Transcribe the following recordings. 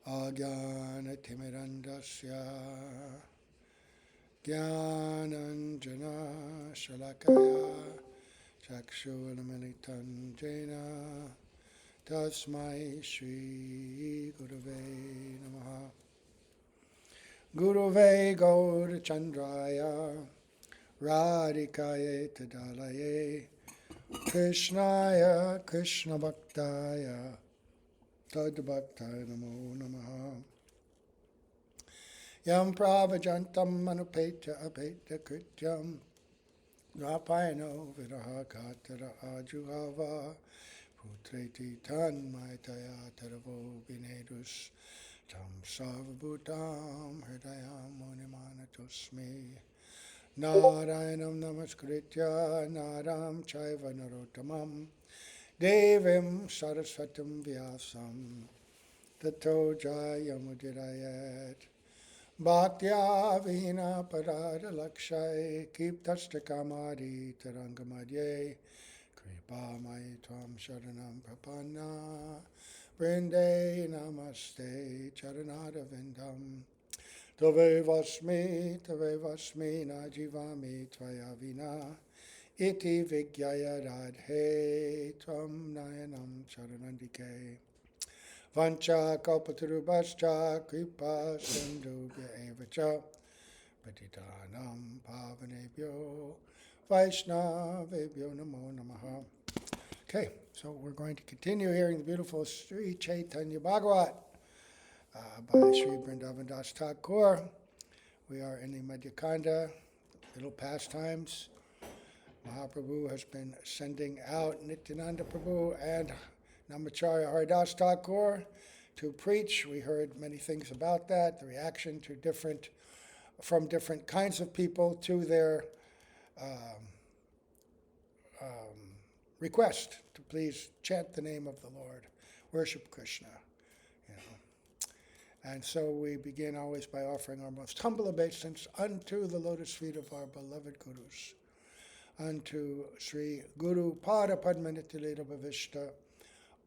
Ajnanatimirandasya Jnananjana Shalakaya Chakshunamilitan Jena Tasmai Shri Gurave Namaha. Gurave Gaur Chandraya Radhikaye Tadalaye Krishnaya Krishna Bhaktaya Tad Bhaktaya Namo Namaha. Yam Pravajantam Manupeta Apeta Krityam Rapayano Viraha Katara Ajuhava Putreti Tanmaitaya Taravo Vinedus Tam Sarvabhutam Hridayam Munimanatosmi Narayanam Namaskritya Naram Chaiva Narottamam Devim Saraswatam Vyasam Tato Jayamudirayat Bhaktya Vihina Parada Lakshay Kiptashta Kamari Tarangamadye Kripa Mai Tvam Sharanam Prapanna Vrinde Namaste Charanada Vindam Tave Vasmi Najivami Tvaya Vina Iti Vigyaya Radhe Tvam Nayanam Charanandike Vancha Kalpatarubhascha Kripa Sindhubhya Evacha Patitanam Pavanebhyo Vaishnavebhyo Namo Namaha. Okay, so we're going to continue hearing the beautiful Sri Chaitanya Bhagavat by Sri Vrindavan Das Thakur. We are in the Madhyakanda, little pastimes. Mahaprabhu has been sending out Nityananda Prabhu and Namacharya Haridas Thakur to preach. We heard many things about that, the reaction to from different kinds of people to their request to please chant the name of the Lord, worship Krishna. And so we begin always by offering our most humble obeisance unto the lotus feet of our beloved Gurus, unto Sri Guru Pada Padmanitha Bhavishta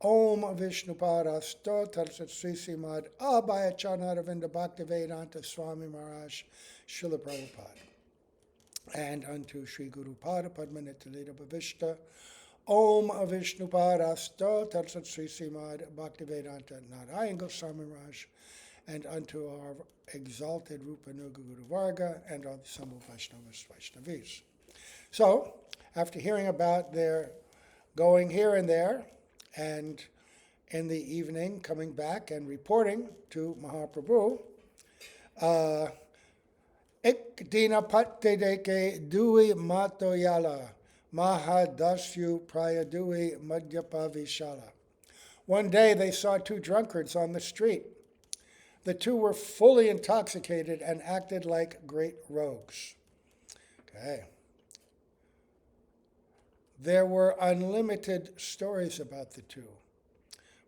Om Vishnu Parasto Tarsat Sri Simad Abhaya Charnaravinda Bhaktivedanta Swami Maharaj Srila Prabhupada, and unto Sri Guru Pada Padmanitha Bhavishta Om Vishnu Parasto Tarsat Sri Simad Bhaktivedanta Narayan Goswami Maharaj, and unto our exalted Rupa Nuga Guru Varga and all the Sambhu Vaishnavas Vaishnavis. So, after hearing about their going here and there, and in the evening coming back and reporting to Mahaprabhu, Ik dina patte deke dui matoyala, mahadasyu prayadui madhyapavishala. One day they saw two drunkards on the street. The two were fully intoxicated and acted like great rogues. Okay. There were unlimited stories about the two,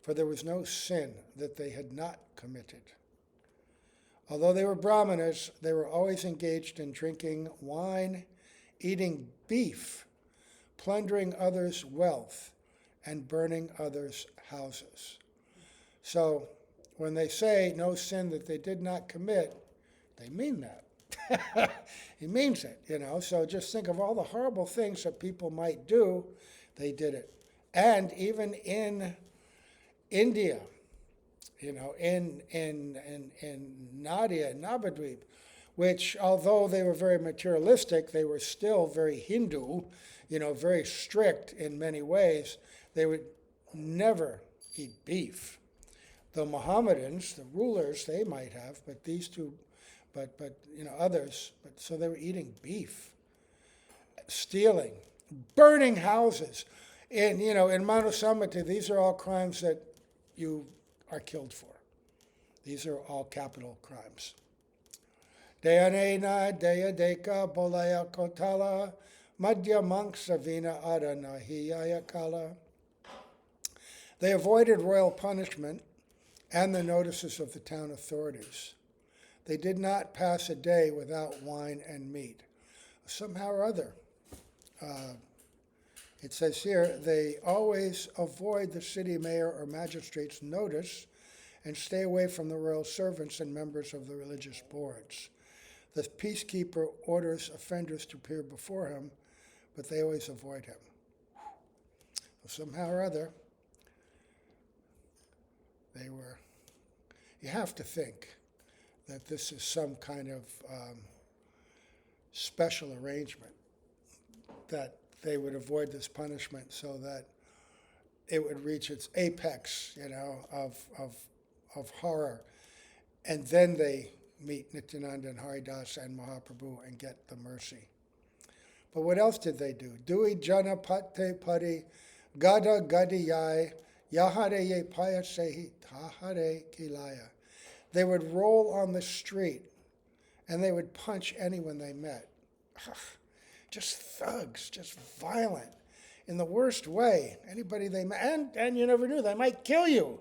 for there was no sin that they had not committed. Although they were brahmanas, they were always engaged in drinking wine, eating beef, plundering others' wealth, and burning others' houses. So when they say no sin that they did not commit, they mean that. He means it, So just think of all the horrible things that people might do. They did it. And even in India, in Nadia, Navadvip, which, although they were very materialistic, they were still very Hindu, very strict in many ways. They would never eat beef. The Mohammedans, the rulers, they might have, but these two, but others. But so they were eating beef, stealing, burning houses. In Manu Samhita, these are all crimes that you are killed for. These are all capital crimes. Dayanena daya deka bolaya kotala madhya manksavina aranahiyaya kala. They avoided royal punishment and the notices of the town authorities. They did not pass a day without wine and meat. Somehow or other, it says here, they always avoid the city mayor or magistrate's notice and stay away from the royal servants and members of the religious boards. The peacekeeper orders offenders to appear before him, but they always avoid him. Somehow or other, you have to think that this is some kind of special arrangement, that they would avoid this punishment so that it would reach its apex, of horror. And then they meet Nityananda and Haridas and Mahaprabhu and get the mercy. But what else did they do? Dui jana patte pari gada gadiyai yahare ye payasehi tahare kilaya. They would roll on the street and they would punch anyone they met. Just thugs, just violent, in the worst way. Anybody they met, and you never knew, they might kill you.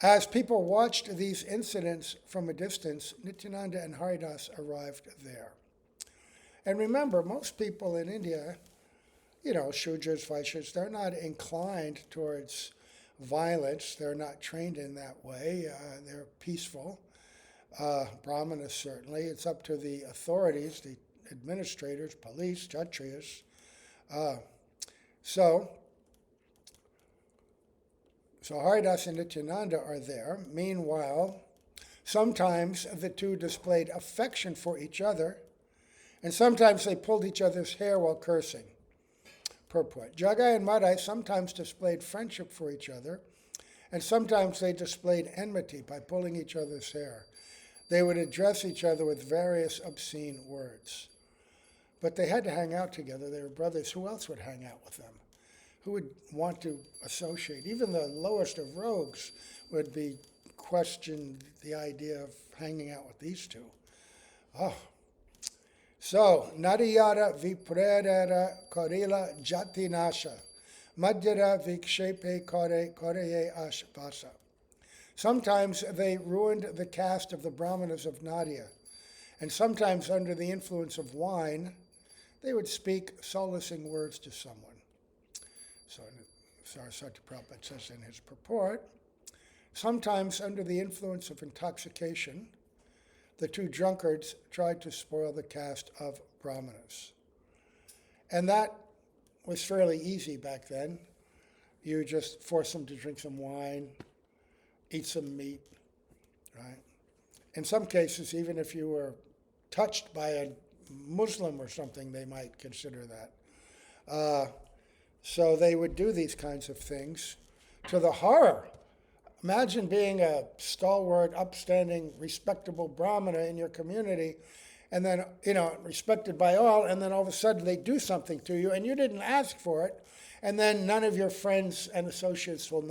As people watched these incidents from a distance, Nityananda and Haridas arrived there. And remember, most people in India, Shudras, Vaishyas, they're not inclined towards violence. They're not trained in that way. They're peaceful. Brahmanas, certainly. It's up to the authorities, the administrators, police, Kshatriyas. So Haridas and Nityananda are there. Meanwhile, sometimes the two displayed affection for each other, and sometimes they pulled each other's hair while cursing. Purport. Jagai and Madhai sometimes displayed friendship for each other, and sometimes they displayed enmity by pulling each other's hair. They would address each other with various obscene words. But they had to hang out together. They were brothers. Who else would hang out with them? Who would want to associate? Even the lowest of rogues would be questioned the idea of hanging out with these two. So, Nariyara viprera korila jatinasha, madhyara vikshepe koreye ashvasa. Sometimes they ruined the caste of the Brahmanas of Nadia, and sometimes under the influence of wine, they would speak solacing words to someone. So Saraswati Prabhupada says in his purport, sometimes under the influence of intoxication, the two drunkards tried to spoil the caste of Brahmanas. And that was fairly easy back then. You just force them to drink some wine, eat some meat, right? In some cases, even if you were touched by a Muslim or something, they might consider that. So they would do these kinds of things to the horror. Imagine being a stalwart, upstanding, respectable Brahmana in your community, and then, respected by all, and then all of a sudden they do something to you, and you didn't ask for it, and then none of your friends and associates will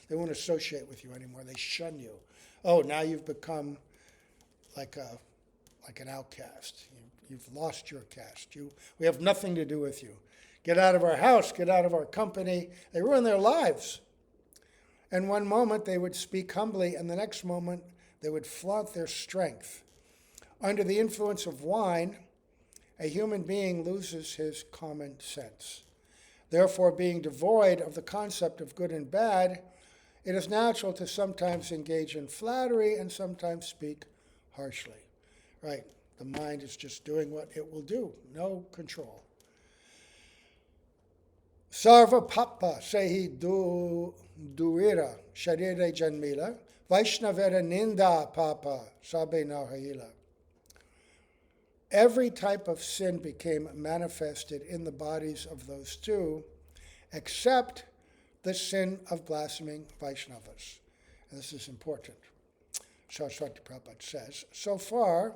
they won't associate with you anymore. They shun you. Oh, now you've become like an outcast. You've lost your caste. We have nothing to do with you. Get out of our house, get out of our company. They ruin their lives. And one moment they would speak humbly, and the next moment they would flaunt their strength. Under the influence of wine, a human being loses his common sense. Therefore, being devoid of the concept of good and bad, it is natural to sometimes engage in flattery and sometimes speak harshly. Right? The mind is just doing what it will do. No control. Sarva papa sehi duira sharire janmila Vaishnavera ninda papa sabe nahila. Every type of sin became manifested in the bodies of those two, except the sin of blaspheming Vaishnavas. And this is important. Saraswati Prabhupada says, so far,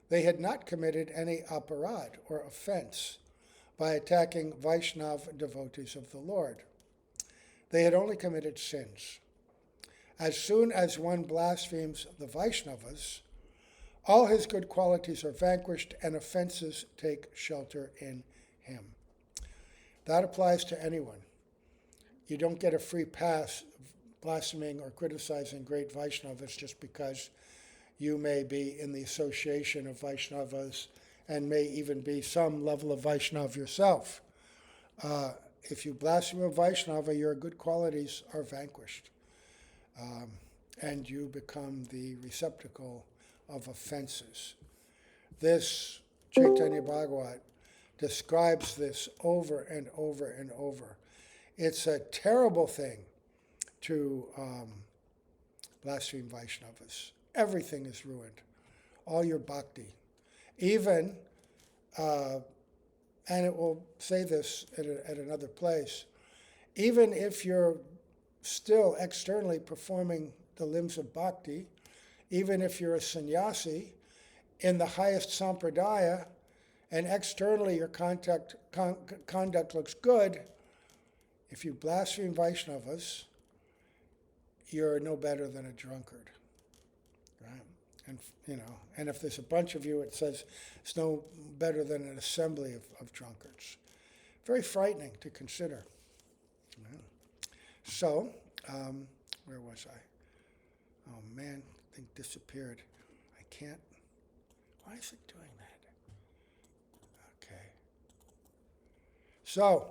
they had not committed any aparadha or offense by attacking Vaishnava devotees of the Lord. They had only committed sins. As soon as one blasphemes the Vaishnavas, all his good qualities are vanquished and offenses take shelter in him. That applies to anyone. You don't get a free pass blaspheming or criticizing great Vaishnavas just because you may be in the association of Vaishnavas and may even be some level of Vaishnava yourself. If you blaspheme a Vaishnava, your good qualities are vanquished. and you become the receptacle of offenses. This Chaitanya Bhagavat describes this over and over and over. It's a terrible thing to blaspheme Vaishnavas. Everything is ruined. All your bhakti. Even, and it will say this at another place, even if you're still externally performing the limbs of bhakti, even if you're a sannyasi in the highest sampradaya, and externally your conduct looks good, if you blaspheme Vaishnavas, you're no better than a drunkard, right? And and if there's a bunch of you, it says it's no better than an assembly of drunkards. Very frightening to consider. Right? So, where was I? Oh man, the thing disappeared. I can't. Why is it doing that? Okay. So,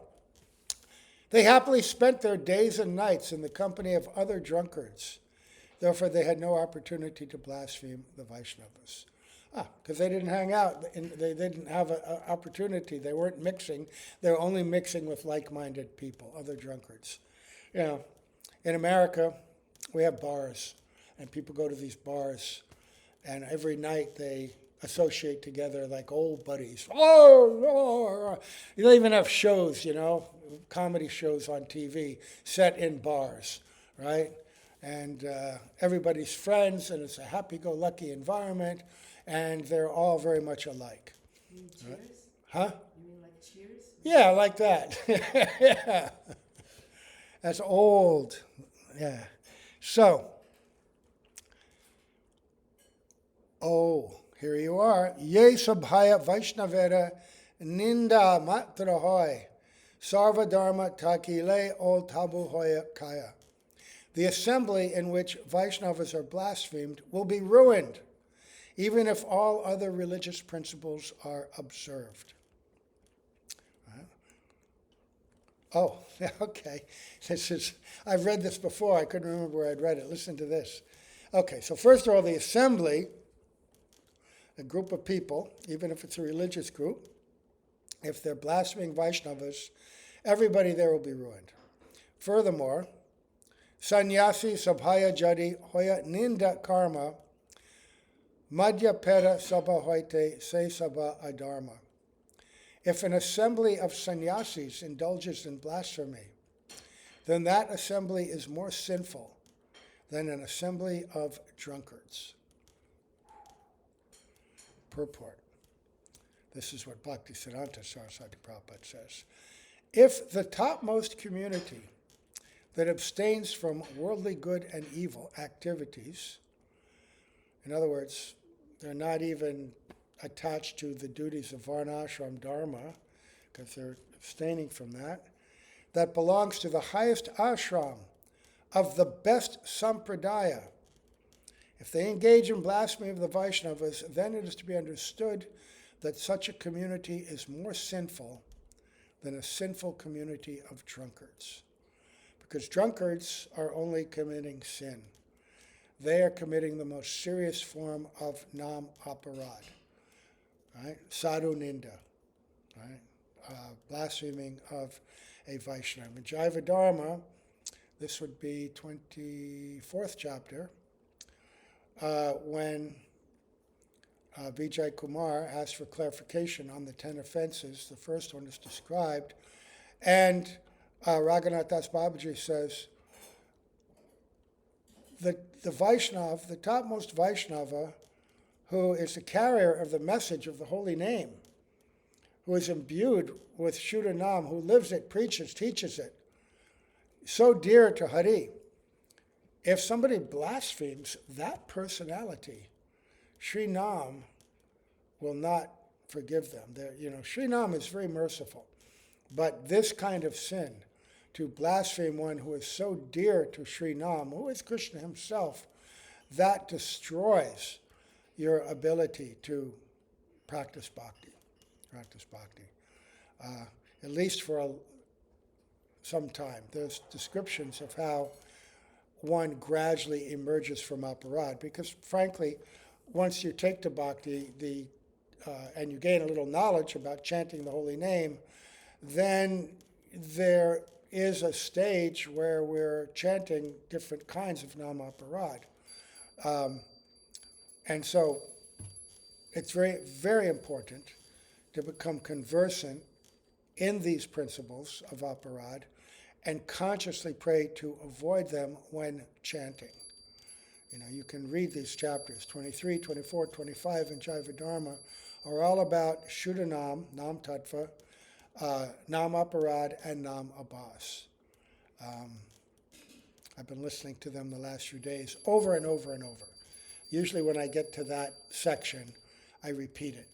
they happily spent their days and nights in the company of other drunkards. Therefore, they had no opportunity to blaspheme the Vaishnavas. Because they didn't hang out. They didn't have an opportunity. They weren't mixing. They were only mixing with like-minded people, other drunkards. In America, we have bars, and people go to these bars, and every night they associate together like old buddies. Oh, you don't even have shows, comedy shows on TV set in bars, right? And everybody's friends, and it's a happy-go-lucky environment, and they're all very much alike. You mean Cheers? Huh? You mean like Cheers? Yeah, like that. Yeah. That's old. Yeah. So, here you are. Ye sabhaya Vaishnavera ninda matrahoy sarva dharma takile ol tabu hoya kaya. The assembly in which Vaishnavas are blasphemed will be ruined, even if all other religious principles are observed. Oh, okay. I've read this before. I couldn't remember where I'd read it. Listen to this. Okay, so first of all, the assembly, a group of people, even if it's a religious group, if they're blaspheming Vaishnavas, everybody there will be ruined. Furthermore, sannyasi sabhaya jadi hoya ninda karma madhya pera sabha hoite se sabha adharma. If an assembly of sannyasis indulges in blasphemy, then that assembly is more sinful than an assembly of drunkards. Purport. This is what Bhaktisiddhanta Saraswati Prabhupada says. If the topmost community that abstains from worldly good and evil activities, in other words, they're not even attached to the duties of varnashram dharma, because they're abstaining from that belongs to the highest ashram of the best sampradaya. If they engage in blasphemy of the Vaishnavas, then it is to be understood that such a community is more sinful than a sinful community of drunkards. Because drunkards are only committing sin. They are committing the most serious form of nam aparadha. Right? Sadhu ninda, right? Blaspheming of a Vaishnava. In Jaiva Dharma, this would be 24th chapter, when Vijay Kumar asked for clarification on the 10 offenses. The first one is described, and Raghunath Das Babaji says that the Vaishnava, the topmost Vaishnava, who is the carrier of the message of the holy name, who is imbued with Shuddha Nam, who lives it, preaches, teaches it, so dear to Hari. If somebody blasphemes that personality, Sri Nam will not forgive them. Sri Nam is very merciful, but this kind of sin, to blaspheme one who is so dear to Sri Nam, who is Krishna himself, that destroys your ability to practice bhakti. At least for some time. There's descriptions of how one gradually emerges from aparadha. Because frankly, once you take to bhakti, and you gain a little knowledge about chanting the holy name, then there is a stage where we're chanting different kinds of nama aparadha. And so it's very, very important to become conversant in these principles of aparadha and consciously pray to avoid them when chanting. You can read these chapters, 23, 24, 25 in Jaiva Dharma, are all about Shuddhanam, Nam Tattva, Nam Aparadha, and Nam Abhas. I've been listening to them the last few days over and over and over. Usually when I get to that section, I repeat it.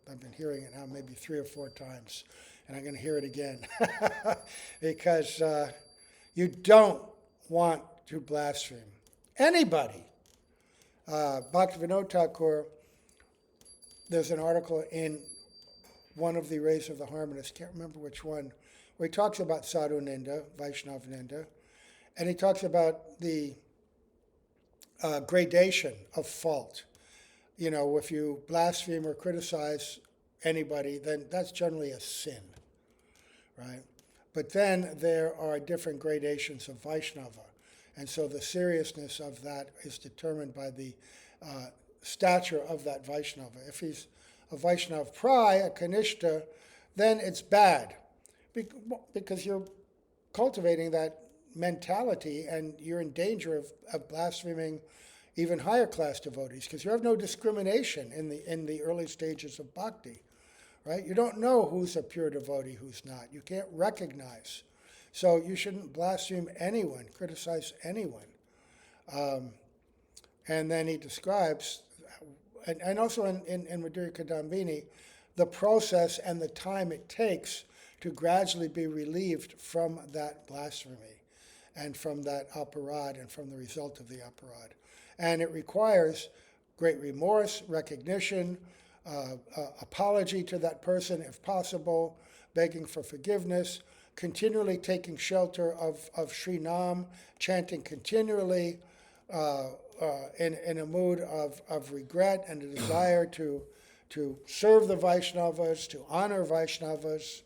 I've been hearing it now maybe 3 or 4 times, and I'm going to hear it again because you don't want to blaspheme anybody. Bhaktivinoda Thakur, there's an article in one of the Rays of the Harmonists, can't remember which one, where he talks about Sadhu Ninda, Vaishnava Ninda, and he talks about the gradation of fault. If you blaspheme or criticize anybody, then that's generally a sin, right? But then there are different gradations of Vaishnava. And so the seriousness of that is determined by the stature of that Vaishnava. If he's a Vaishnava Prai, a Kanishta, then it's bad because you're cultivating that mentality and you're in danger of blaspheming even higher class devotees because you have no discrimination in the early stages of bhakti, right? You don't know who's a pure devotee, who's not. You can't recognize. So you shouldn't blaspheme anyone, criticize anyone. And then he describes, and also in Madhurya Kadambini, the process and the time it takes to gradually be relieved from that blasphemy and from that aparadha and from the result of the aparadha. And it requires great remorse, recognition, apology to that person if possible, begging for forgiveness, continually taking shelter of Sri Nam, chanting continually in a mood of regret and a desire to serve the Vaishnavas, to honor Vaishnavas,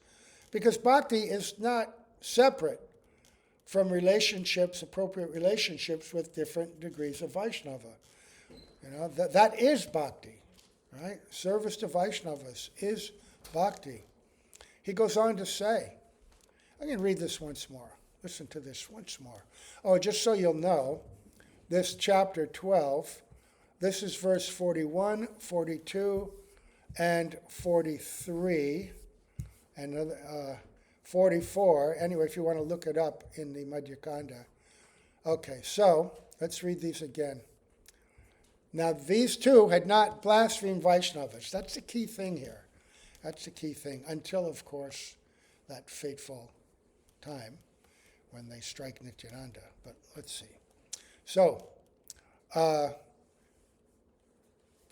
because bhakti is not separate from relationships, appropriate relationships with different degrees of Vaishnava. That is bhakti, right? Service to Vaishnavas is bhakti. He goes on to say, I'm going to read this once more. Listen to this once more. Oh, just so you'll know, this chapter 12, this is verse 41, 42, and 43, and 44. Anyway, if you want to look it up in the Madhyakanda. Okay, so let's read these again. Now, these two had not blasphemed Vaishnavas. That's the key thing here. That's the key thing, until, of course, that fateful time when they strike Nityananda. But let's see. So,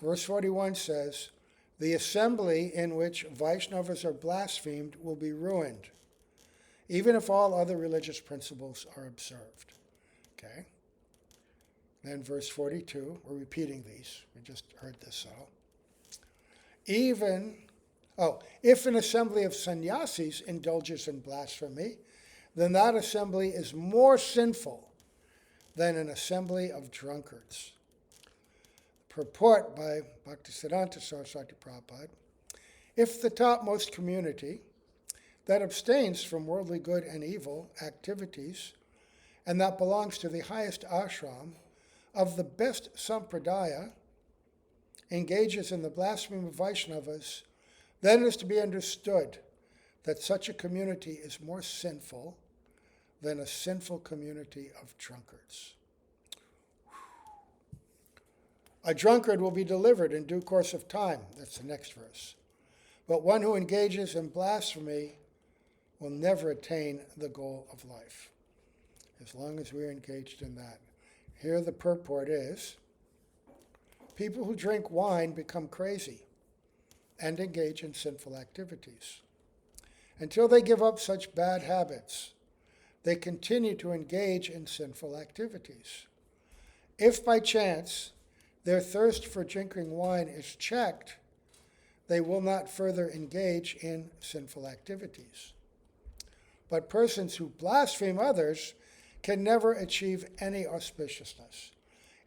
verse 41 says, the assembly in which Vaishnavas are blasphemed will be ruined, even if all other religious principles are observed. Okay? Then verse 42, we're repeating these. We just heard this all. If an assembly of sannyasis indulges in blasphemy, then that assembly is more sinful than an assembly of drunkards. Purport by Bhaktisiddhanta Saraswati Prabhupada, if the topmost community that abstains from worldly good and evil activities and that belongs to the highest ashram of the best sampradaya engages in the blasphemy of Vaishnavas, then it is to be understood that such a community is more sinful than a sinful community of drunkards. A drunkard will be delivered in due course of time. That's the next verse. But one who engages in blasphemy will never attain the goal of life, as long as we're engaged in that. Here the purport is, people who drink wine become crazy and engage in sinful activities. Until they give up such bad habits, they continue to engage in sinful activities. If by chance their thirst for drinking wine is checked, they will not further engage in sinful activities. But persons who blaspheme others can never achieve any auspiciousness.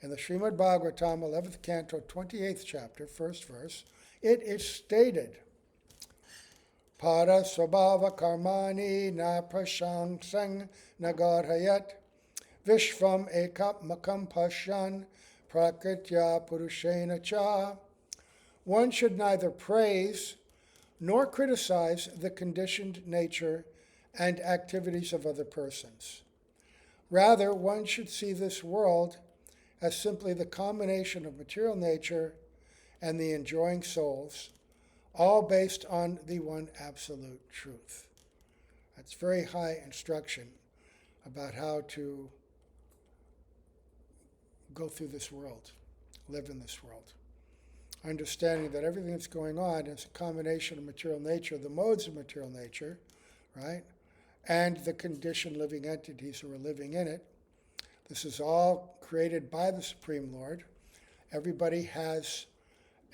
In the Srimad Bhagavatam, 11th canto, 28th chapter, 1st verse, it is stated, Para svabhava karmani na prashangsang nagarhayat vishvam ekapmakam pashyan prakritya purushena cha. One should neither praise nor criticize the conditioned nature and activities of other persons. Rather, one should see this world as simply the combination of material nature and the enjoying souls, all based on the one absolute truth. That's very high instruction about how to go through this world, live in this world. Understanding that everything that's going on is a combination of material nature, the modes of material nature, right? And the conditioned living entities who are living in it. This is all created by the Supreme Lord. Everybody has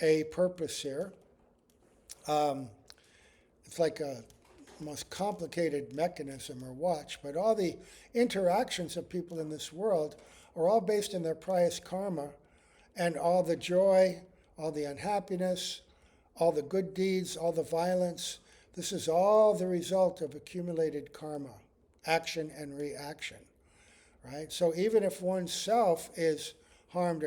a purpose here. It's like a most complicated mechanism or watch, but all the interactions of people in this world are all based in their pious karma, and all the joy, all the unhappiness, all the good deeds, all the violence, this is all the result of accumulated karma, action and reaction, right? So even if oneself is harmed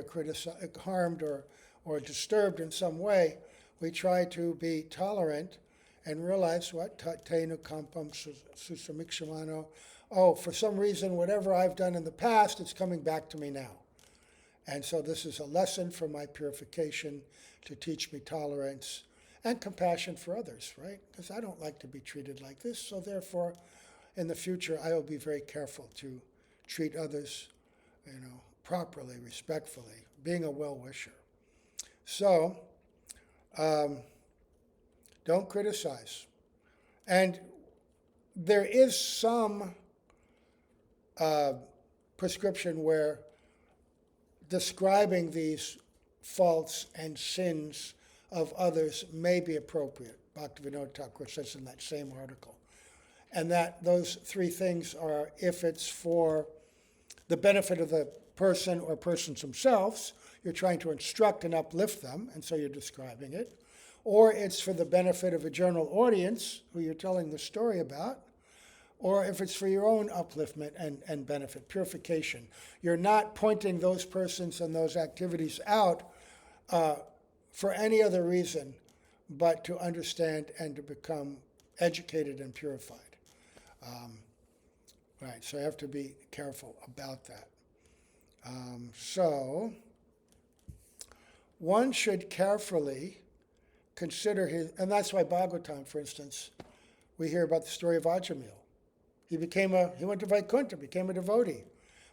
or disturbed in some way, we try to be tolerant and realize what tatenu kampam susamikshamano. Oh, for some reason, whatever I've done in the past, it's coming back to me now. And so this is a lesson for my purification to teach me tolerance and compassion for others, right? Because I don't like to be treated like this. So therefore, in the future, I will be very careful to treat others, properly, respectfully, being a well-wisher. So, don't criticize. And there is some prescription where describing these faults and sins of others may be appropriate. Bhaktivinoda Thakur says in that same article. And that those three things are, if it's for the benefit of the person or persons themselves, you're trying to instruct and uplift them, and so you're describing it. Or it's for the benefit of a general audience who you're telling the story about. Or if it's for your own upliftment and benefit, purification. You're not pointing those persons and those activities out for any other reason but to understand and to become educated and purified. Right, so you have to be careful about that. So one should carefully consider his, and that's why Bhagavatam, for instance, we hear about the story of Ajamil. He went to Vaikuntha, became a devotee.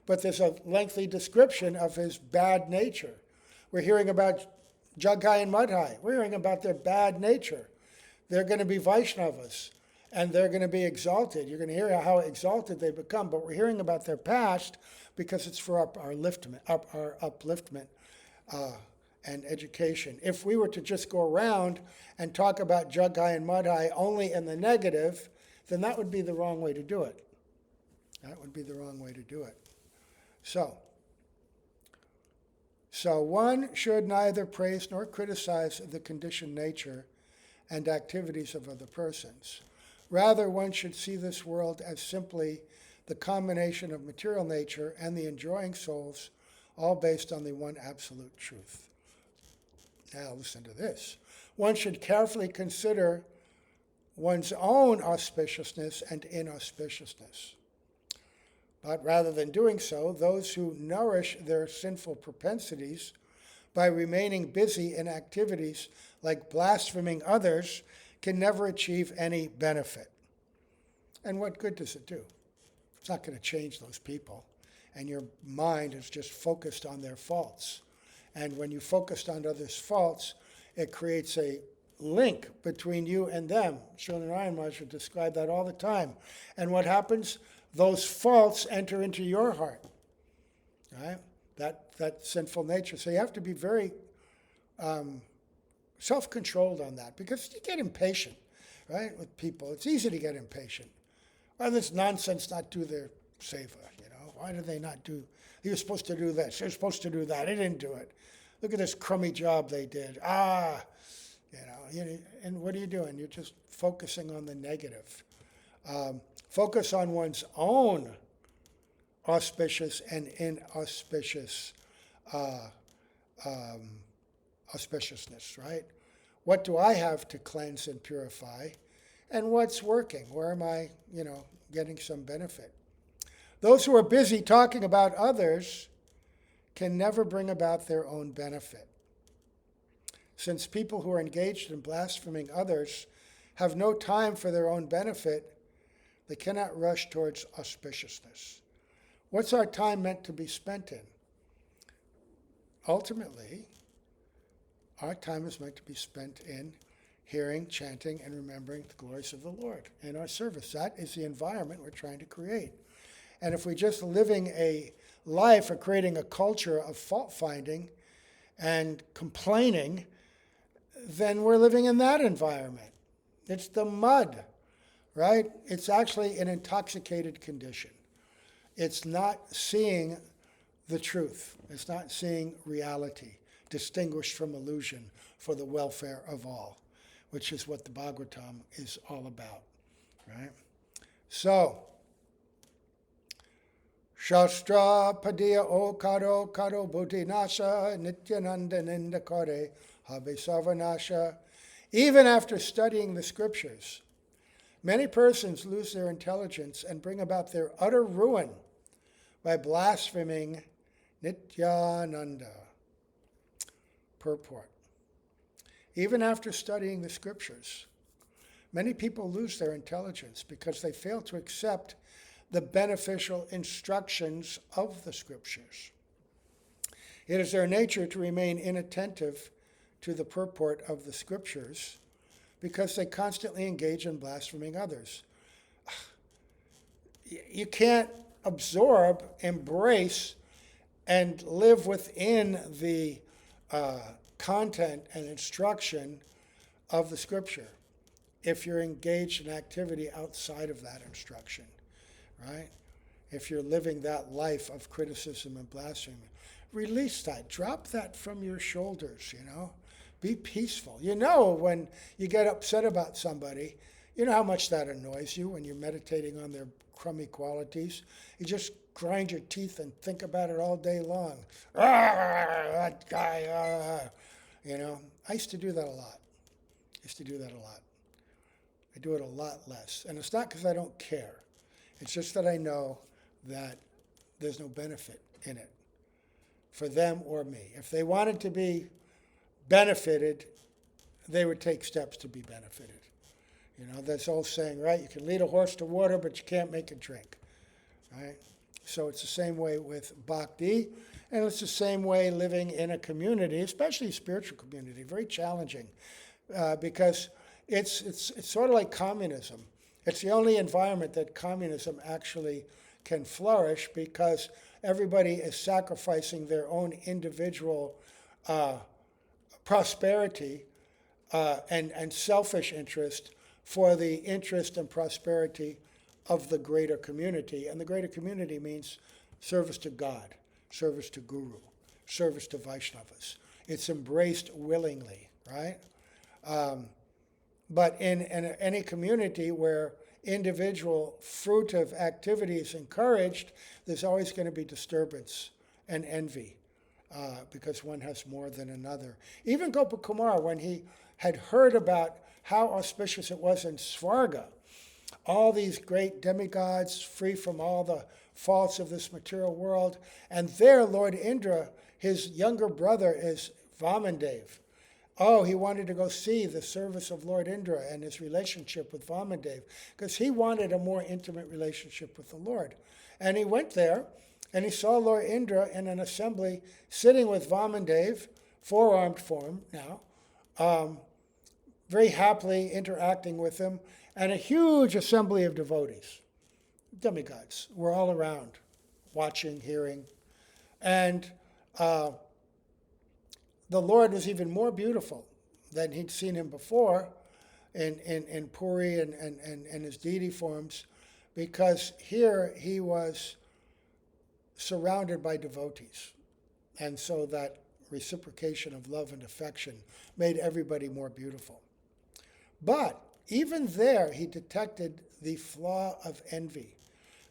But there's a lengthy description of his bad nature. We're hearing about Jagai and Madhai. We're hearing about their bad nature. They're going to be Vaisnavas, and they're going to be exalted. You're going to hear how exalted they become, but we're hearing about their past because it's for our upliftment and education. If we were to just go around and talk about Jagai and Madhai only in the negative, then that would be the wrong way to do it. That would be the wrong way to do it. So one should neither praise nor criticize the conditioned nature and activities of other persons. Rather, one should see this world as simply the combination of material nature and the enjoying souls, all based on the one absolute truth. Now listen to this. One should carefully consider one's own auspiciousness and inauspiciousness. But rather than doing so, those who nourish their sinful propensities by remaining busy in activities like blaspheming others can never achieve any benefit. And what good does it do? It's not going to change those people. And your mind is just focused on their faults. And when you focused on others' faults, it creates a link between you and them. Srila Narayan Maharaj would describe that all the time. And what happens? those faults enter into your heart, right? That sinful nature. So you have to be very self-controlled on that, because you get impatient, right, with people. It's easy to get impatient. Why does this nonsense not do their seva? Why do they not do? He was supposed to do this. He was supposed to do that. He didn't do it. Look at this crummy job they did. And what are you doing? You're just focusing on the negative. Focus on one's own auspicious and inauspicious auspiciousness, right? What do I have to cleanse and purify? And what's working? Where am I, getting some benefit? Those who are busy talking about others can never bring about their own benefit. Since people who are engaged in blaspheming others have no time for their own benefit, they cannot rush towards auspiciousness. What's our time meant to be spent in? Ultimately, our time is meant to be spent in hearing, chanting, and remembering the glories of the Lord in our service. That is the environment we're trying to create. And if we're just living a life or creating a culture of fault-finding and complaining, then we're living in that environment. It's the mud, right? It's actually an intoxicated condition. It's not seeing the truth. It's not seeing reality, distinguished from illusion for the welfare of all, which is what the Bhagavatam is all about, right? So, Shastra Padya O Karo Karo Buddhi Nasha Nityananda Ninda Kare Habe Sarvanasha. Even after studying the scriptures, many persons lose their intelligence and bring about their utter ruin by blaspheming Nityananda. Purport. Even after studying the scriptures, many people lose their intelligence because they fail to accept the beneficial instructions of the scriptures. It is their nature to remain inattentive to the purport of the scriptures because they constantly engage in blaspheming others. You can't absorb, embrace, and live within the content and instruction of the scripture if you're engaged in activity outside of that instruction. Right? If you're living that life of criticism and blasphemy, release that. Drop that from your shoulders, Be peaceful. When you get upset about somebody, you know how much that annoys you when you're meditating on their crummy qualities. You just grind your teeth and think about it all day long. That guy, I used to do that a lot. I do it a lot less. And it's not because I don't care. It's just that I know that there's no benefit in it for them or me. If they wanted to be benefited, they would take steps to be benefited. That's old saying, right? You can lead a horse to water, but you can't make it drink, right? So it's the same way with bhakti, and it's the same way living in a community, especially a spiritual community. Very challenging because it's sort of like communism. It's the only environment that communism actually can flourish because everybody is sacrificing their own individual prosperity and selfish interest for the interest and prosperity of the greater community. And the greater community means service to God, service to Guru, service to Vaisnavas. It's embraced willingly, right? But in any community where individual fruitive activity is encouraged, there's always going to be disturbance and envy because one has more than another. Even Gopakumar, when he had heard about how auspicious it was in Svarga, all these great demigods free from all the faults of this material world, and there Lord Indra, his younger brother, is Vamandev. Oh, he wanted to go see the service of Lord Indra and his relationship with Vamandev because he wanted a more intimate relationship with the Lord. And he went there and he saw Lord Indra in an assembly sitting with Vamandev, four-armed form now, very happily interacting with him, and a huge assembly of devotees. demigods were all around, watching, hearing. And the Lord was even more beautiful than he'd seen him before in Puri and his deity forms, because here he was surrounded by devotees. And so that reciprocation of love and affection made everybody more beautiful. But even there, he detected the flaw of envy,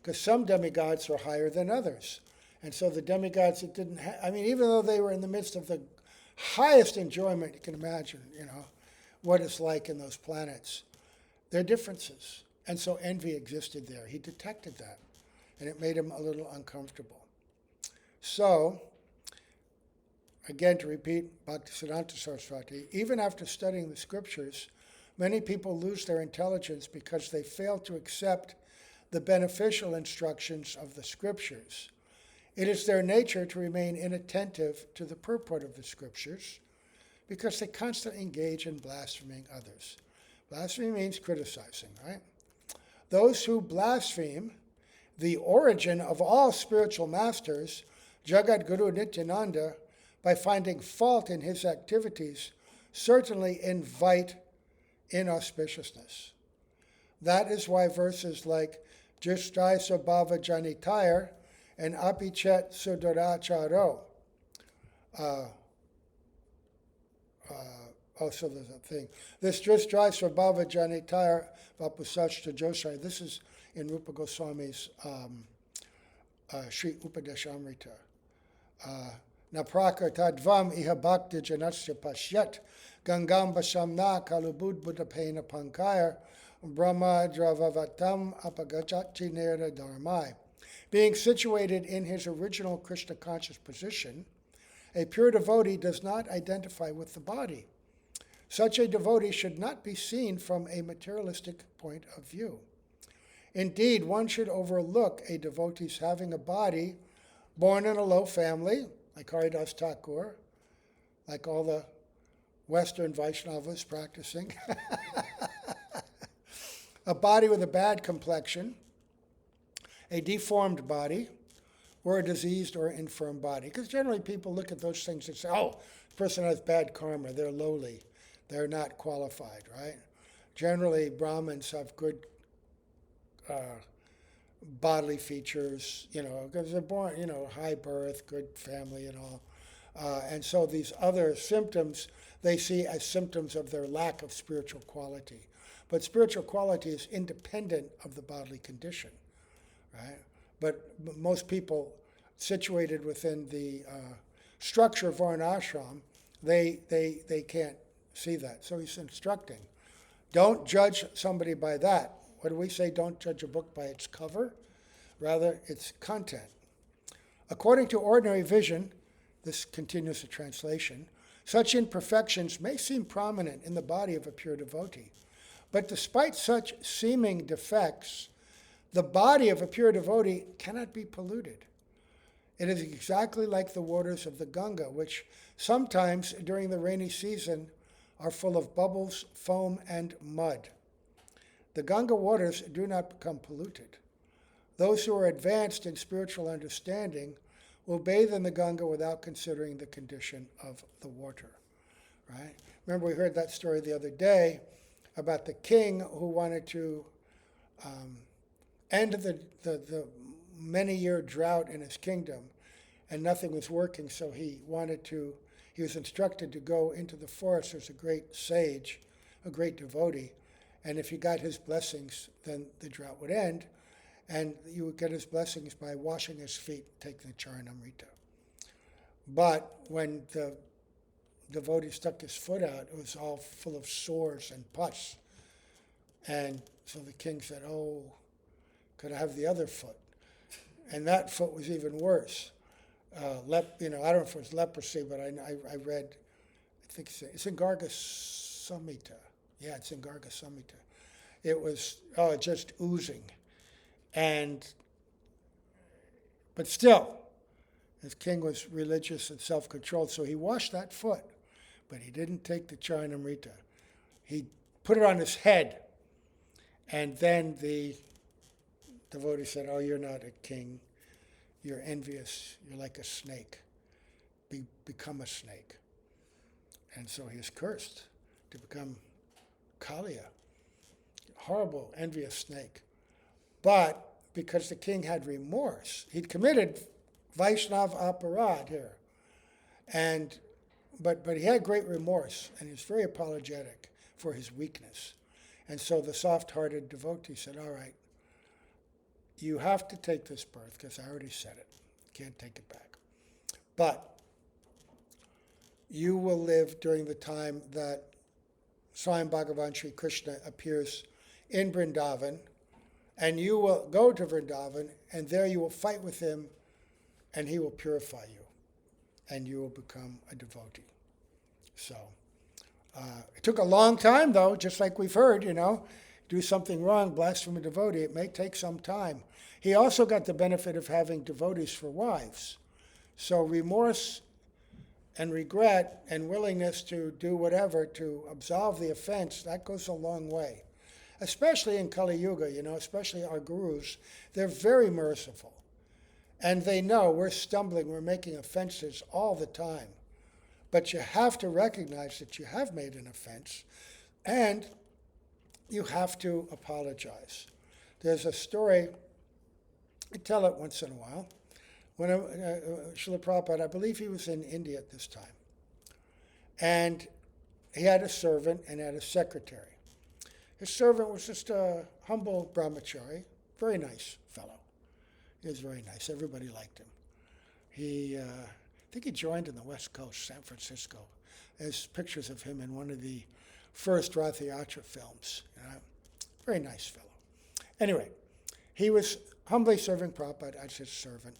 because some demigods were higher than others. And so the demigods that didn't have, I mean, even though they were in the midst of the highest enjoyment you can imagine, what it's like in those planets, there are differences. And so envy existed there. He detected that, and it made him a little uncomfortable. So, again, to repeat Bhaktisiddhanta Saraswati, even after studying the scriptures, many people lose their intelligence because they fail to accept the beneficial instructions of the scriptures. It is their nature to remain inattentive to the purport of the scriptures because they constantly engage in blaspheming others. Blasphemy means criticizing, right? Those who blaspheme the origin of all spiritual masters, Jagat Guru Nityananda, by finding fault in his activities, certainly invite inauspiciousness. That is why verses like Justai Sabhava Janitayar and Apichet Sudoracharo, also there's a thing. This Justai Sabhava Janitayar Vapusashta Josai, this is in Rupa Goswami's Sri Upadeshamrita. Napraka tadvam iha bhakti janasya pashyat gangam basamna kalubud buddhapena pankaya brahma dravavatam apagachati nera dharmai. Being situated in his original Krishna conscious position, a pure devotee does not identify with the body. Such a devotee should not be seen from a materialistic point of view. Indeed, one should overlook a devotee's having a body born in a low family, like Haridas Thakur, like all the Western Vaisnavas practicing, a body with a bad complexion, a deformed body, or a diseased or infirm body. Because generally people look at those things and say, oh, the person has bad karma, they're lowly, they're not qualified, right? Generally, Brahmins have good bodily features, because they're born, high birth, good family and all. And so these other symptoms, they see as symptoms of their lack of spiritual quality. But spiritual quality is independent of the bodily condition, right? But most people situated within the structure of Varnashram, they can't see that. So he's instructing, don't judge somebody by that. What do we say? Don't judge a book by its cover, rather its content. According to ordinary vision, this continues the translation, such imperfections may seem prominent in the body of a pure devotee. But despite such seeming defects, the body of a pure devotee cannot be polluted. It is exactly like the waters of the Ganga, which sometimes during the rainy season are full of bubbles, foam, and mud. The Ganga waters do not become polluted. Those who are advanced in spiritual understanding will bathe in the Ganga without considering the condition of the water. Right? Remember, we heard that story the other day about the king who wanted to end the many-year drought in his kingdom, and nothing was working, so he was instructed to go into the forest. There's a great sage, a great devotee, and if you got his blessings, then the drought would end, and you would get his blessings by washing his feet, taking the Charanamrita. But when the devotee stuck his foot out, it was all full of sores and pus. And so the king said, oh, could I have the other foot? And that foot was even worse. I don't know if it was leprosy, but I read, I think it's in Garga Samhita. Yeah, it's in Garga Samhita. It was just oozing. But still, his king was religious and self-controlled, so he washed that foot, but he didn't take the Charanamrita. He put it on his head, and then the devotee said, "Oh, you're not a king. You're envious. You're like a snake. Become a snake." And so he is cursed to become Kaliya, horrible, envious snake. But because the king had remorse, he'd committed Vaisnava aparadha here, and but he had great remorse, and he was very apologetic for his weakness. And so the soft-hearted devotee said, "All right, you have to take this birth because I already said it. Can't take it back. But you will live during the time that Swayam Bhagavan Sri Krishna appears in Vrindavan, and you will go to Vrindavan, and there you will fight with him, and he will purify you, and you will become a devotee." So it took a long time, though, just like we've heard, do something wrong, blaspheme a devotee, it may take some time. He also got the benefit of having devotees for wives. So remorse and regret and willingness to do whatever to absolve the offense, that goes a long way. Especially in Kali Yuga, especially our gurus, they're very merciful. And they know we're stumbling, we're making offenses all the time. But you have to recognize that you have made an offense, and you have to apologize. There's a story, I tell it once in a while. When Srila Prabhupada, I believe he was in India at this time, and he had a servant and had a secretary. His servant was just a humble brahmachari, very nice fellow. He was very nice. Everybody liked him. I think he joined in the West Coast, San Francisco. There's pictures of him in one of the first Rath Yatra films. Very nice fellow. Anyway, he was humbly serving Prabhupada as his servant.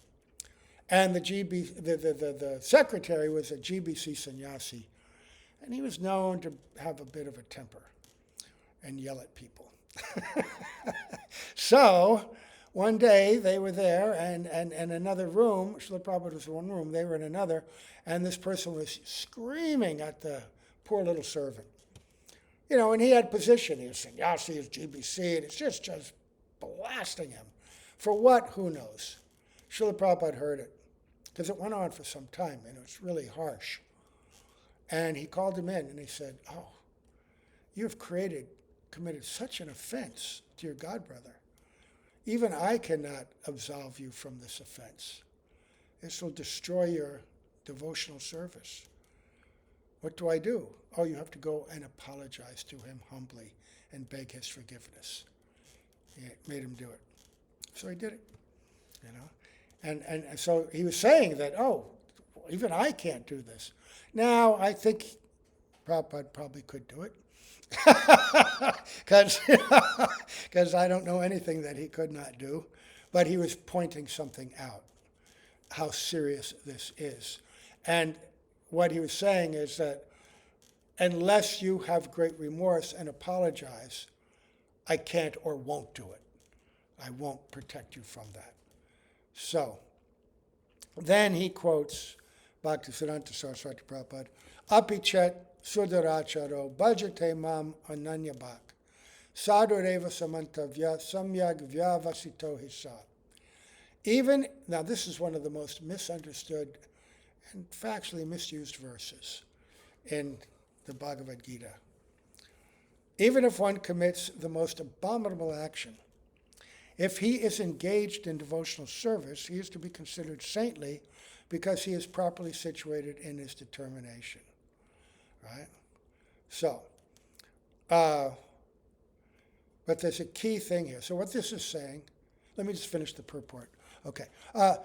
And the secretary was a GBC sannyasi, and he was known to have a bit of a temper and yell at people. So one day they were there, and in another room, Srila Prabhupada was in one room, they were in another, and this person was screaming at the poor little servant. And he had position. He was sannyasi, he was GBC, and it's just blasting him. For what? Who knows? Srila Prabhupada heard it, because it went on for some time, and it was really harsh. And he called him in, and he said, "Oh, you have committed such an offense to your godbrother. Even I cannot absolve you from this offense. This will destroy your devotional service. What do I do?" "Oh, you have to go and apologize to him humbly and beg his forgiveness." He made him do it. So he did it, And so he was saying that, "Oh, even I can't do this." Now, I think Prabhupada probably could do it. Because I don't know anything that he could not do. But he was pointing something out, how serious this is. And what he was saying is that unless you have great remorse and apologize, I can't or won't do it. I won't protect you from that. So, then he quotes Bhaktisiddhanta Saraswati Prabhupada, "Apichet sudaracharo bhajate mam ananyabhak sadhureva samantavya samyag vyavasito hisa." Now this is one of the most misunderstood and factually misused verses in the Bhagavad Gita. Even if one commits the most abominable action, if he is engaged in devotional service, he is to be considered saintly because he is properly situated in his determination. Right? So, but there's a key thing here. So what this is saying, let me just finish the purport. Okay.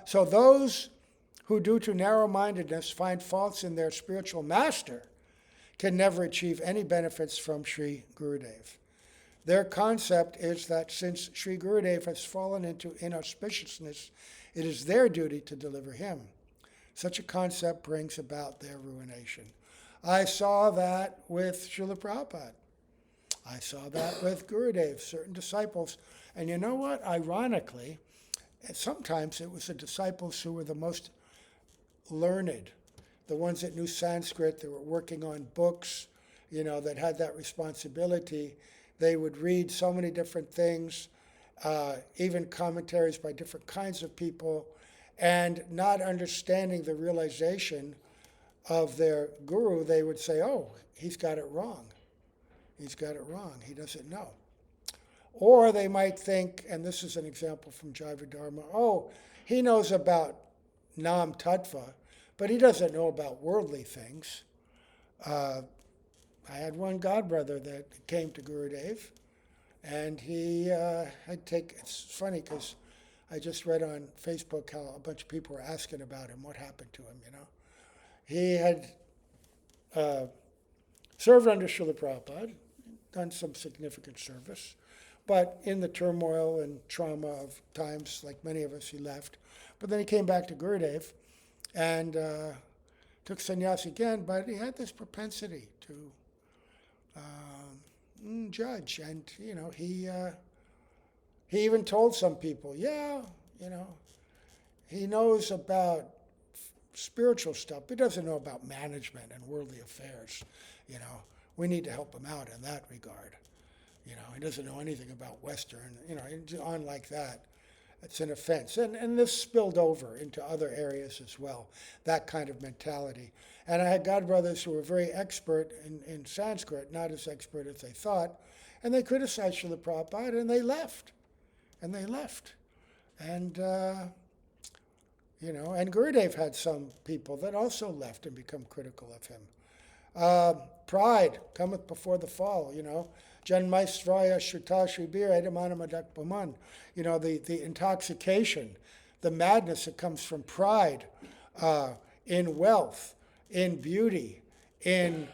So those who due to narrow-mindedness find faults in their spiritual master can never achieve any benefits from Sri Gurudev. Their concept is that since Sri Gurudev has fallen into inauspiciousness, it is their duty to deliver him. Such a concept brings about their ruination. I saw that with Srila Prabhupada. I saw that with Gurudev, certain disciples. And you know what? Ironically, sometimes it was the disciples who were the most learned, the ones that knew Sanskrit, that were working on books, that had that responsibility. They would read so many different things, even commentaries by different kinds of people, and not understanding the realization of their guru, they would say, oh, he's got it wrong. He's got it wrong. He doesn't know. Or they might think, and this is an example from Jaiva Dharma, oh, he knows about Nam Tattva, but he doesn't know about worldly things. I had one godbrother that came to Gurudev, and he had taken, it's funny because I just read on Facebook how a bunch of people were asking about him, what happened to him, you know. He had served under Srila Prabhupada, done some significant service, but in the turmoil and trauma of times, like many of us, he left. But then he came back to Gurudev and took sannyas again, but he had this propensity to judge. And, you know, he even told some people, yeah, you know, he knows about spiritual stuff, but he doesn't know about management and worldly affairs. You know, we need to help him out in that regard. You know, he doesn't know anything about Western, you know, on like that. It's an offense. And this spilled over into other areas as well, that kind of mentality. And I had godbrothers who were very expert in Sanskrit, not as expert as they thought, and they criticized Srila Prabhupada, and they left. And they left. And, you know, and Gurudev had some people that also left and become critical of him. Pride cometh before the fall, you know. Janmaisraya Shuta Shribir Edamanamak Baman. You know, the intoxication, the madness that comes from pride in wealth, in beauty, in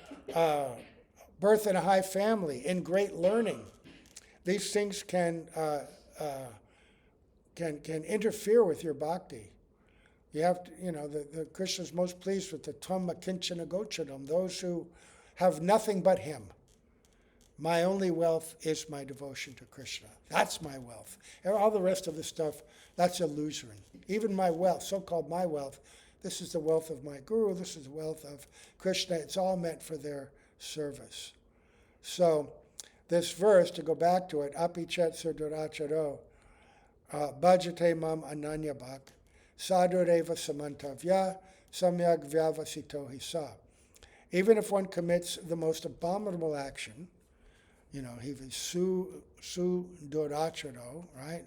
birth in a high family, in great learning. These things can interfere with your bhakti. You have to, you know, the Krishna's most pleased with the Tama Kinchana Gochadam, those who have nothing but him. My only wealth is my devotion to Krishna. That's my wealth. And all the rest of the stuff, that's illusory. Even my wealth, so-called my wealth, this is the wealth of my guru, this is the wealth of Krishna. It's all meant for their service. So this verse, to go back to it, api chet surduracharo, bhajate mam ananyabhak, sadureva samantavya, samyag vyavasito hisa. Even if one commits the most abominable action, you know, he was su doracharo, right?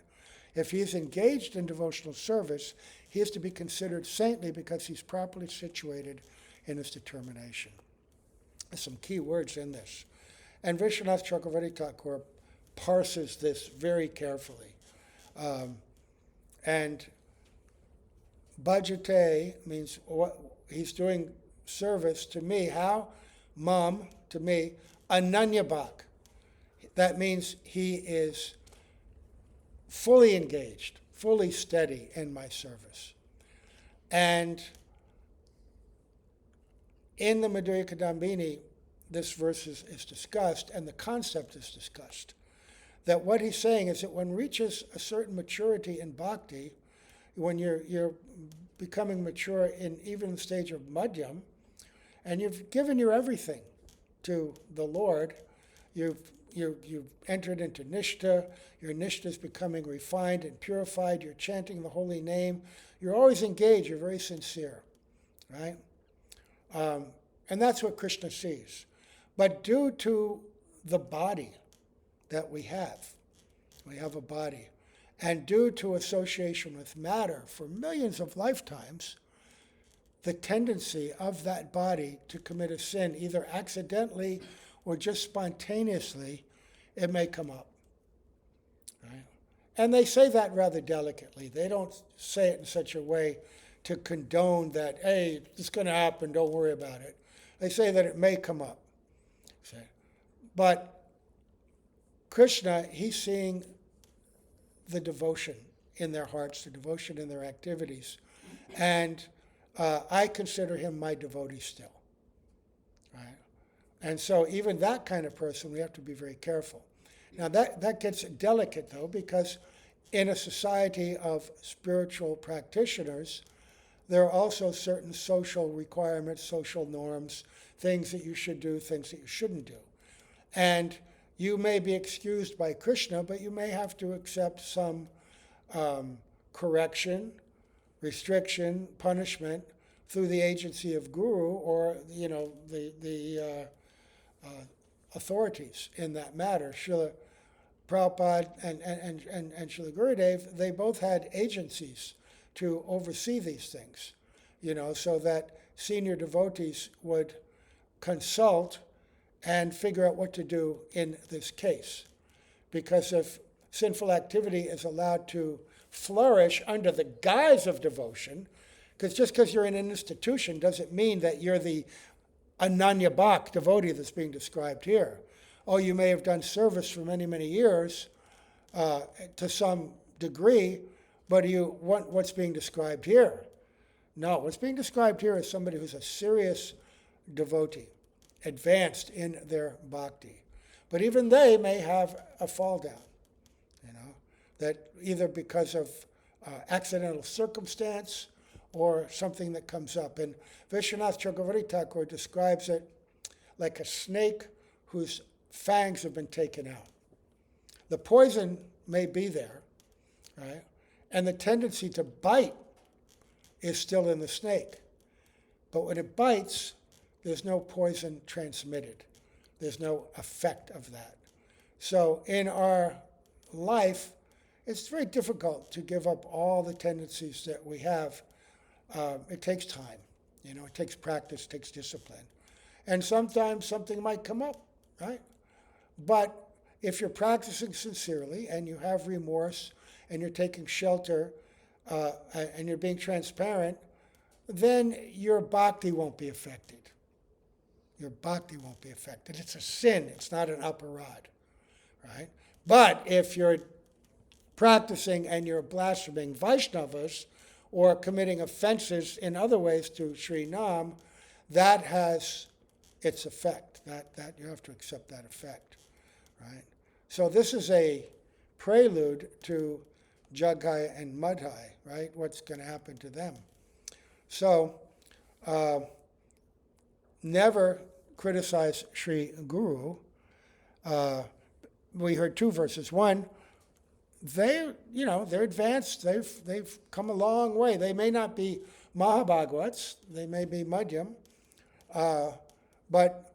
If he is engaged in devotional service, he is to be considered saintly because he's properly situated in his determination. There's some key words in this. And Vishwanath Chakravarti Thakur parses this very carefully. And bhajate means what he's doing service to me. How? Mam, to me. Ananyabhak. That means he is fully engaged, fully steady in my service. And in the Madhurya Kadambini, this verse is discussed, and the concept is discussed. That what he's saying is that one reaches a certain maturity in bhakti, when you're becoming mature in even the stage of madhyam, and you've given your everything to the Lord, you've entered into nishtha, your nishtha is becoming refined and purified, you're chanting the holy name, you're always engaged, you're very sincere, right? And that's what Krishna sees. But due to the body that we have a body, and due to association with matter for millions of lifetimes, the tendency of that body to commit a sin, either accidentally or just spontaneously, it may come up. Right? And they say that rather delicately. They don't say it in such a way to condone that, hey, it's going to happen, don't worry about it. They say that it may come up. But Krishna, he's seeing the devotion in their hearts, the devotion in their activities. And I consider him my devotee still. Right? And so even that kind of person, we have to be very careful. Now that gets delicate, though, because in a society of spiritual practitioners, there are also certain social requirements, social norms, things that you should do, things that you shouldn't do. And you may be excused by Krishna, but you may have to accept some correction, restriction, punishment through the agency of guru or the authorities in that matter. Srila Prabhupada and Srila Gurudev, they both had agencies to oversee these things, so that senior devotees would consult and figure out what to do in this case. Because if sinful activity is allowed to flourish under the guise of devotion, because just because you're in an institution doesn't mean that you're the Ananya Bhak devotee that's being described here. Oh, you may have done service for many, many years to some degree, but you want what's being described here. No, what's being described here is somebody who's a serious devotee, advanced in their bhakti. But even they may have a fall down, that either because of accidental circumstance or something that comes up. And Vishwanath Chakravarti Thakur describes it like a snake whose fangs have been taken out. The poison may be there, right? And the tendency to bite is still in the snake. But when it bites, there's no poison transmitted. There's no effect of that. So in our life, it's very difficult to give up all the tendencies that we have. It takes time. It takes practice, it takes discipline. And sometimes something might come up, right? But if you're practicing sincerely and you have remorse and you're taking shelter and you're being transparent, then your bhakti won't be affected. Your bhakti won't be affected. It's a sin. It's not an aparadha, right? But if you're practicing and you're blaspheming Vaisnavas or committing offenses in other ways to Sri Nam, that has its effect. That you have to accept that effect, right? So this is a prelude to Jagai and Madhai, right? What's going to happen to them. So never criticize Sri Guru. We heard two verses. One, they're advanced. They've come a long way. They may not be Mahabhagavats. They may be Madhyam. But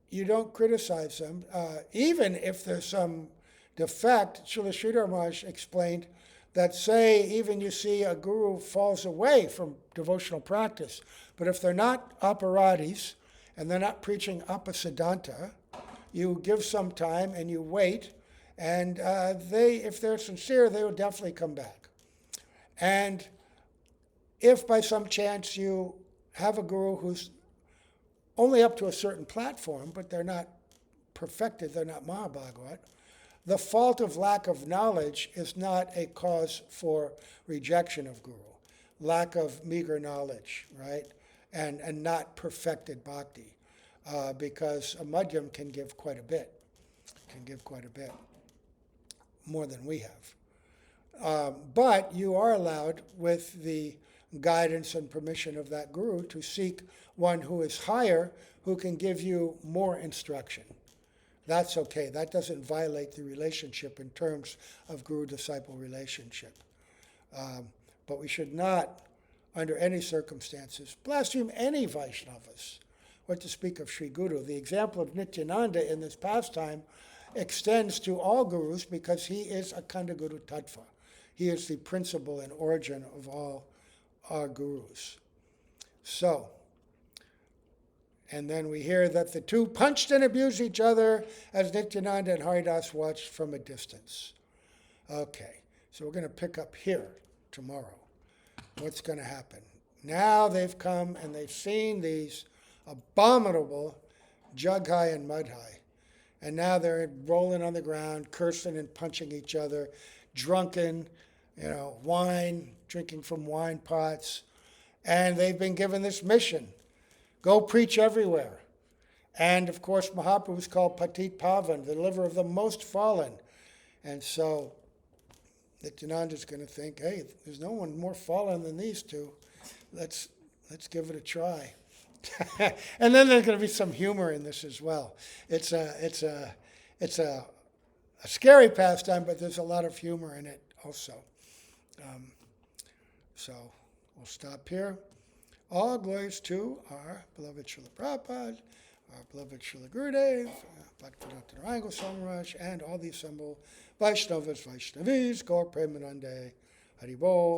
you don't criticize them. Even if there's some defect, Srila Sridhar Maharaj explained that, say, even you see a guru falls away from devotional practice, but if they're not aparadhis and they're not preaching apasiddhanta, you give some time and you wait, and if they're sincere, they will definitely come back. And if by some chance you have a guru who's only up to a certain platform, but they're not perfected, they're not Mahabhagavat, the fault of lack of knowledge is not a cause for rejection of guru. Lack of meager knowledge, right? And not perfected bhakti. Because a madhyam can give quite a bit. More than we have. But you are allowed, with the guidance and permission of that guru, to seek one who is higher, who can give you more instruction. That's okay. That doesn't violate the relationship in terms of guru-disciple relationship. But we should not, under any circumstances, blaspheme any Vaishnavas, what to speak of Sri Guru. The example of Nityananda in this pastime extends to all gurus because he is Akhanda Guru Tattva. He is the principle and origin of all our gurus. So, and then we hear that the two punched and abused each other as Nityananda and Haridas watched from a distance. Okay, so we're going to pick up here tomorrow. What's going to happen? Now they've come and they've seen these abominable Jagai and Madhai. And now they're rolling on the ground, cursing and punching each other, drunken, wine, drinking from wine pots. And they've been given this mission. Go preach everywhere. And, of course, Mahaprabhu is called Patit Pavan, the deliverer of the most fallen. And so Nityananda is going to think, hey, there's no one more fallen than these two. Let's give it a try. And then there's going to be some humor in this as well. It's a scary pastime, but there's a lot of humor in it also. So we'll stop here. All glories to our beloved Srila Prabhupada, our beloved Srila Gurudev, Bhaktivedanta Narayana Goswami Maharaj, and all the assembled Vaishnavas, Vaishnavis, Gaur Premanande, Hari Bol.